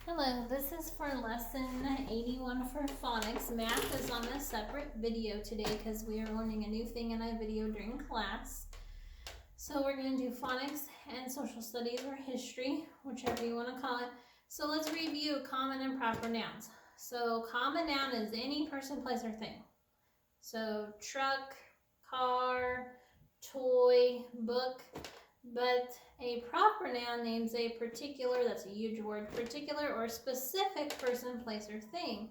Hello, this is for lesson 81 for phonics. Math is on a separate video today because we are learning a new thing in a video during class. So we're going to do phonics and social studies or history, whichever you want to call it. So let's review common and proper nouns. So common noun is any person, place, or thing. So truck, car, toy, book. But a proper noun names a particular, that's a huge word, particular or specific person, place, or thing.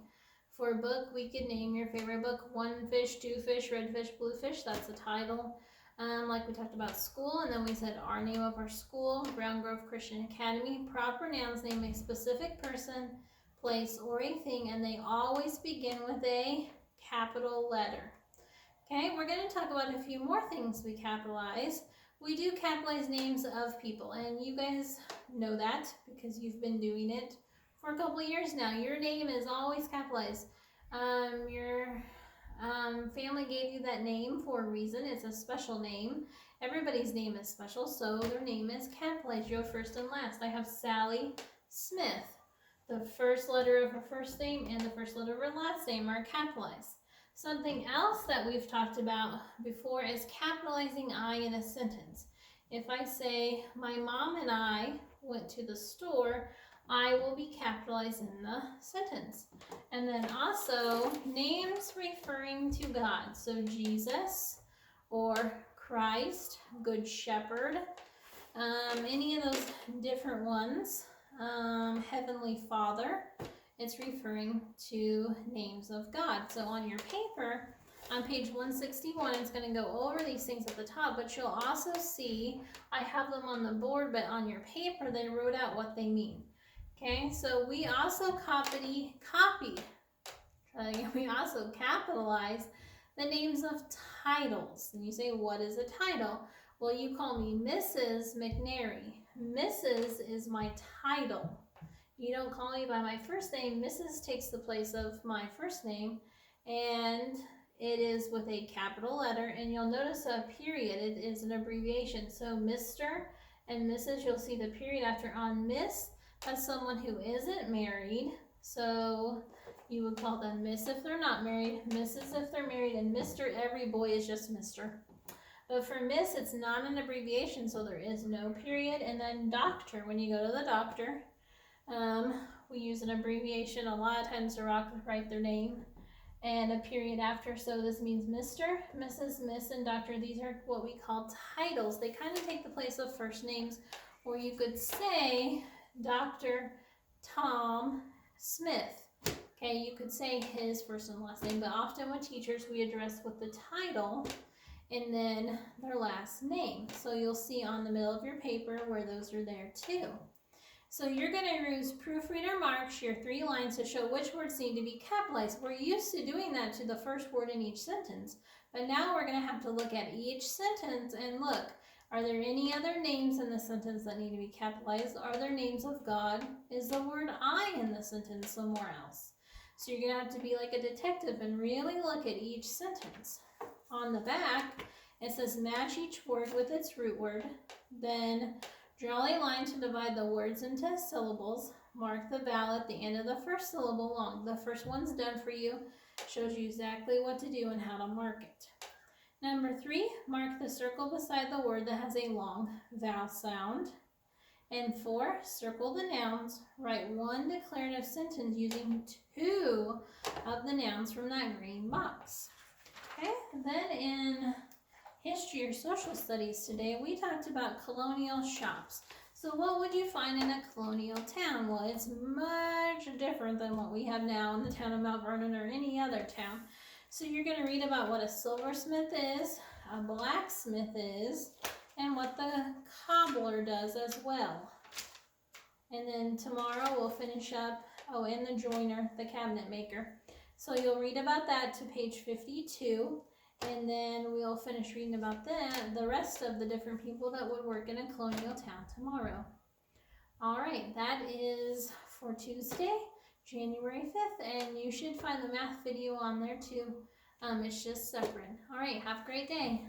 For a book, we could name your favorite book, One Fish, Two Fish, Red Fish, Blue Fish. That's the title. Like we talked about school, and then we said our name of our school, Brown Grove Christian Academy. Proper nouns name a specific person, place, or a thing, and they always begin with a capital letter. Okay, we're going to talk about a few more things we capitalize. We do capitalize names of people, and you guys know that because you've been doing it for a couple of years now. Your name is always capitalized. Your family gave you that name for a reason. It's a special name. Everybody's name is special, so their name is capitalized, your first and last. I have Sally Smith. The first letter of her first name and the first letter of her last name are capitalized. Something else that we've talked about before is capitalizing I in a sentence. If I say, my mom and I went to the store, I will be capitalized in the sentence. And then also names referring to God. So Jesus or Christ, Good Shepherd, any of those different ones. Heavenly Father. It's referring to names of God. So on your paper, on page 161, it's going to go over these things at the top, but you'll also see, I have them on the board, but on your paper, they wrote out what they mean. Okay, so we also we also capitalize the names of titles. And you say, what is a title? Well, you call me Mrs. McNary. Mrs. is my title. You don't call me by my first name. Mrs. takes the place of my first name, and it is with a capital letter, and you'll notice a period. It is an abbreviation. So Mr. and Mrs., you'll see the period after. On Miss, that's someone who isn't married, so you would call them Miss if they're not married, Mrs. if they're married, and Mr., every boy is just Mr. But for Miss, it's not an abbreviation, so there is no period. And then Doctor, when you go to the doctor, we use an abbreviation a lot of times to write their name and a period after. So this means Mr., Mrs., Miss, and Doctor. These are what we call titles. They kind of take the place of first names, or you could say Dr. Tom Smith. Okay, you could say his first and last name, but often with teachers we address with the title and then their last name. So you'll see on the middle of your paper where those are there too. So you're going to use proofreader marks, your 3 lines, to show which words need to be capitalized. We're used to doing that to the first word in each sentence, but now we're going to have to look at each sentence and look, are there any other names in the sentence that need to be capitalized? Are there names of God? Is the word I in the sentence somewhere else? So you're going to have to be like a detective and really look at each sentence. On the back, it says match each word with its root word, then draw a line to divide the words into syllables. Mark the vowel at the end of the first syllable long. The first one's done for you. Shows you exactly what to do and how to mark it. Number 3, mark the circle beside the word that has a long vowel sound. And 4, circle the nouns. Write one declarative sentence using 2 of the nouns from that green box. Okay, then in history or social studies today, we talked about colonial shops. So what would you find in a colonial town? Well, it's much different than what we have now in the town of Mount Vernon or any other town. So you're going to read about what a silversmith is, a blacksmith is, and what the cobbler does as well. And then tomorrow we'll finish up, and the joiner, the cabinet maker. So you'll read about that to page 52. And then we'll finish reading about the rest of the different people that would work in a colonial town tomorrow. All right, that is for Tuesday, January 5th, and you should find the math video on there too. It's just separate. All right, have a great day.